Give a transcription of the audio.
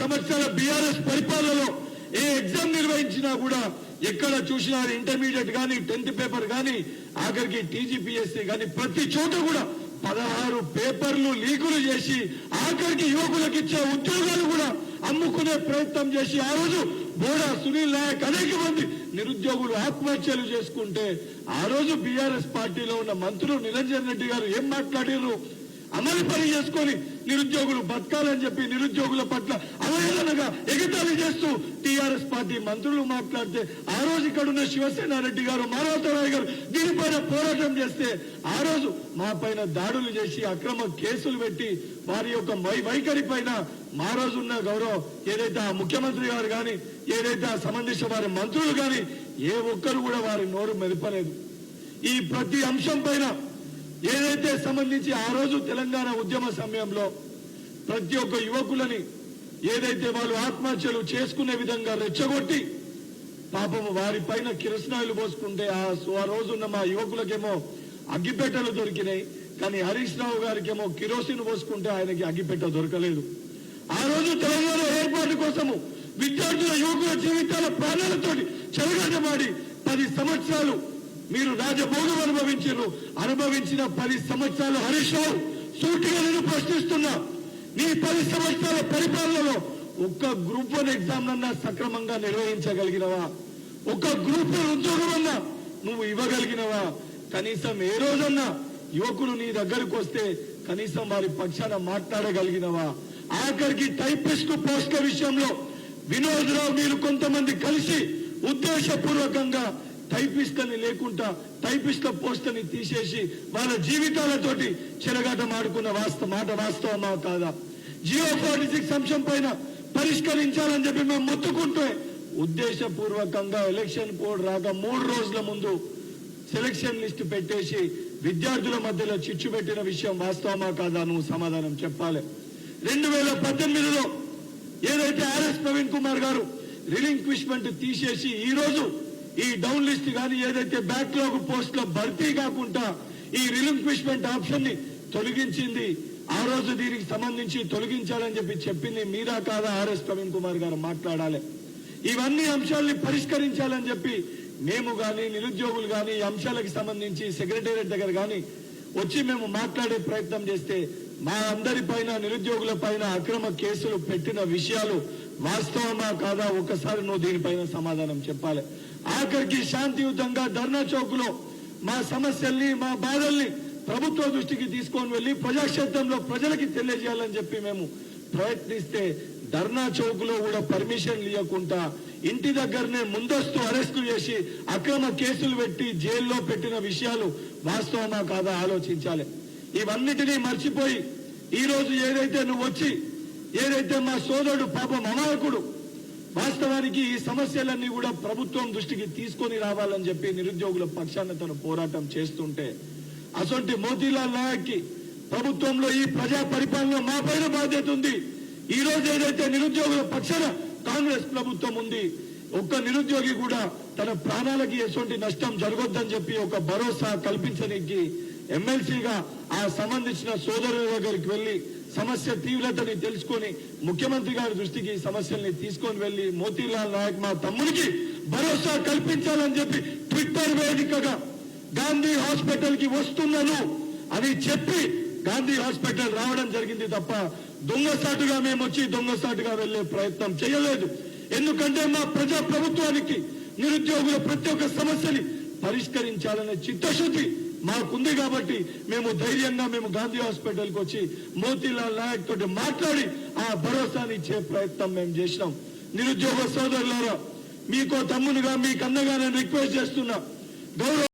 సంవత్సరాల బీఆర్ఎస్ పరిపాలనలో ఏ ఎగ్జామ్ నిర్వహించినా కూడా ఎక్కడ చూసినా ఇంటర్మీడియట్ గానీ 10th పేపర్ గానీ ఆఖరికి టీజీపీఎస్సీ గానీ ప్రతి చోట కూడా 16 పేపర్లు లీకులు చేసి ఆఖరికి యువకులకు ఇచ్చే ఉద్యోగాలు కూడా అమ్ముకునే ప్రయత్నం చేసి ఆ రోజు బోడా సునీల్ నాయక్ అనేక మంది నిరుద్యోగులు ఆత్మహత్యలు చేసుకుంటే ఆ రోజు బీఆర్ఎస్ పార్టీలో ఉన్న మంత్రులు నిరంజన్ రెడ్డి గారు ఏం మాట్లాడారు? అమలు పని చేసుకొని నిరుద్యోగులు బతకాలని చెప్పి నిరుద్యోగుల పట్ల అవహేళనగా ఎగతాళి చేస్తూ టీఆర్ఎస్ పార్టీ మంత్రులు మాట్లాడితే ఆ రోజు ఇక్కడ ఉన్న శివసేన రెడ్డి గారు మానవతరాయ్ గారు దీనిపైన పోరాటం చేస్తే ఆ రోజు మా పైన దాడులు చేసి అక్రమ కేసులు పెట్టి వారి యొక్క వైఖరి పైన మా రోజు ఉన్న గౌరవం ఏదైతే ఆ ముఖ్యమంత్రి గారు కానీ ఏదైతే ఆ సంబంధించిన వారి మంత్రులు కానీ ఏ ఒక్కరు కూడా వారి నోరు మెదపలేదు. ఈ ప్రతి అంశం పైన ఏదైతే సంబంధించి ఆ రోజు తెలంగాణ ఉద్యమ సమయంలో ప్రతి ఒక్క యువకులని ఏదైతే వాళ్ళు ఆత్మహత్యలు చేసుకునే విధంగా రెచ్చగొట్టి పాపం వారి పైన కిరసనాయిలు పోసుకుంటే ఆ రోజున్న మా యువకులకేమో అగ్గిపెట్టెలు దొరికినాయి. కానీ హరీష్ రావు గారికేమో కిరోసిన్ పోసుకుంటే ఆయనకి అగ్గిపెట్ట దొరకలేదు. ఆ రోజు తెలంగాణ ఏర్పాటు కోసము విద్యార్థుల యువకుల జీవితాల ప్రాణాలతోటి చెలగాటమాడి 10 సంవత్సరాలు మీరు రాజభోగం అనుభవించిన 10 సంవత్సరాలు హరీష్ రావు సూటిగా నేను ప్రశ్నిస్తున్నా, నీ 10 సంవత్సరాల పరిపాలనలో ఒక్క గ్రూప్ 1 ఎగ్జామ్ అన్నా సక్రమంగా నిర్వహించగలిగినవా? ఒక్క గ్రూప్ 1 ఉద్యోగం అన్నా నువ్వు ఇవ్వగలిగినవా? కనీసం ఏ రోజన్నా యువకులు నీ దగ్గరకు వస్తే కనీసం వారి పక్షాన మాట్లాడగలిగినవా? ఆఖరికి టైపిస్ట్ పోస్టుల విషయంలో వినోద్ రావు మీరు కొంతమంది కలిసి ఉద్దేశపూర్వకంగా టైపిస్ట్ని లేకుండా టైపిస్ట్ల పోస్టుని తీసేసి వాళ్ళ జీవితాలతోటి చెలగాటం ఆడుకున్న మాట వాస్తవమా కాదా? జియో 46 అంశం పైన పరిష్కరించాలని చెప్పి మేము మొత్తుకుంటే ఉద్దేశపూర్వకంగా ఎలక్షన్ కోడ్ రాక 3 రోజుల ముందు సెలక్షన్ లిస్ట్ పెట్టేసి విద్యార్థుల మధ్యలో చిచ్చు పెట్టిన విషయం వాస్తవమా కాదా? నువ్వు సమాధానం చెప్పాలి. 2018లో ఏదైతే ఆర్ఎస్ ప్రవీణ్ కుమార్ గారు రిలింక్విష్మెంట్ తీసేసి ఈ రోజు ఈ డౌన్ లిస్ట్ కానీ ఏదైతే బ్యాక్లాగ్ పోస్టుల భర్తీ కాకుండా ఈ రిలింక్విష్మెంట్ ఆప్షన్ ని తొలగించింది. ఆ రోజు దీనికి సంబంధించి తొలగించాలని చెప్పి చెప్పింది మీరా కాదా? ఆర్ఎస్ ప్రవీణ్ కుమార్ గారు మాట్లాడాలి. ఇవన్నీ అంశాలని పరిష్కరించాలని చెప్పి మేము కానీ నిరుద్యోగులు కానీ ఈ అంశాలకు సంబంధించి సెక్రటేరియట్ దగ్గర కానీ వచ్చి మేము మాట్లాడే ప్రయత్నం చేస్తే మా అందరి పైన నిరుద్యోగుల పైన అక్రమ కేసులు పెట్టిన విషయాలు వాస్తవమా కాదా? ఒక్కసారి నువ్వు దీనిపైన సమాధానం చెప్పాలి. ఆఖరికి శాంతియుతంగా ధర్నా చౌక్ లో మా సమస్యల్ని మా బాధల్ని ప్రభుత్వ దృష్టికి తీసుకొని వెళ్లి ప్రజాక్షేత్రంలో ప్రజలకి తెలియజేయాలని చెప్పి మేము ప్రయత్నిస్తే ధర్నా చౌక్ లో కూడా పర్మిషన్ ఇవ్వకుండా ఇంటి దగ్గరనే ముందస్తు అరెస్టు చేసి అక్రమ కేసులు పెట్టి జైల్లో పెట్టిన విషయాలు వాస్తవమా కాదా ఆలోచించాలి. ఇవన్నిటినీ మర్చిపోయి ఈ రోజు ఏదైతే నువ్వు వచ్చి ఏదైతే మా సోదరుడు పాపం అమాయకుడు వాస్తవానికి ఈ సమస్యలన్నీ కూడా ప్రభుత్వం దృష్టికి తీసుకొని రావాలని చెప్పి నిరుద్యోగుల పక్షాన తను పోరాటం చేస్తుంటే అసొంటి మోతీలాల్ నాయక్ కి ప్రభుత్వంలో ఈ ప్రజా పరిపాలన మా పైన బాధ్యత ఉంది. ఈ రోజు ఏదైతే నిరుద్యోగుల పక్షాన కాంగ్రెస్ ప్రభుత్వం ఉంది, ఒక్క నిరుద్యోగి కూడా తన ప్రాణాలకి ఎటువంటి నష్టం జరగొద్దని చెప్పి ఒక భరోసా కల్పించడానికి ఎమ్మెల్సీగా ఆ సంబంధించిన సోదరుల దగ్గరికి వెళ్లి సమస్య తీవ్రతని తెలుసుకొని ముఖ్యమంత్రి గారి దృష్టికి సమస్యల్ని తీసుకొని వెళ్లి మోతీలాల్ నాయక్ మా తమ్మునికి భరోసా కల్పించాలని చెప్పి ట్విట్టర్ వేదికగా గాంధీ హాస్పిటల్ కి వస్తున్నాను అని చెప్పి గాంధీ హాస్పిటల్ రావడం జరిగింది తప్ప దొంగసాటుగా మేము వచ్చి దొంగసాటుగా వెళ్లే ప్రయత్నం చేయలేదు. ఎందుకంటే మా ప్రజా ప్రభుత్వానికి నిరుద్యోగుల ప్రతి ఒక్క సమస్యని పరిష్కరించాలనే చిత్తశుద్ధి మాకుంది కాబట్టి మేము ధైర్యంగా మేము గాంధీ హాస్పిటల్ కి వచ్చి మోతీలాల్ నాయక్ తోటి మాట్లాడి ఆ భరోసాని ఇచ్చే ప్రయత్నం మేము చేసినాం. నిరుద్యోగ సోదరులారా, మీకో తమ్మునిగా మీకన్నగా నేను రిక్వెస్ట్ చేస్తున్నా, గౌరవ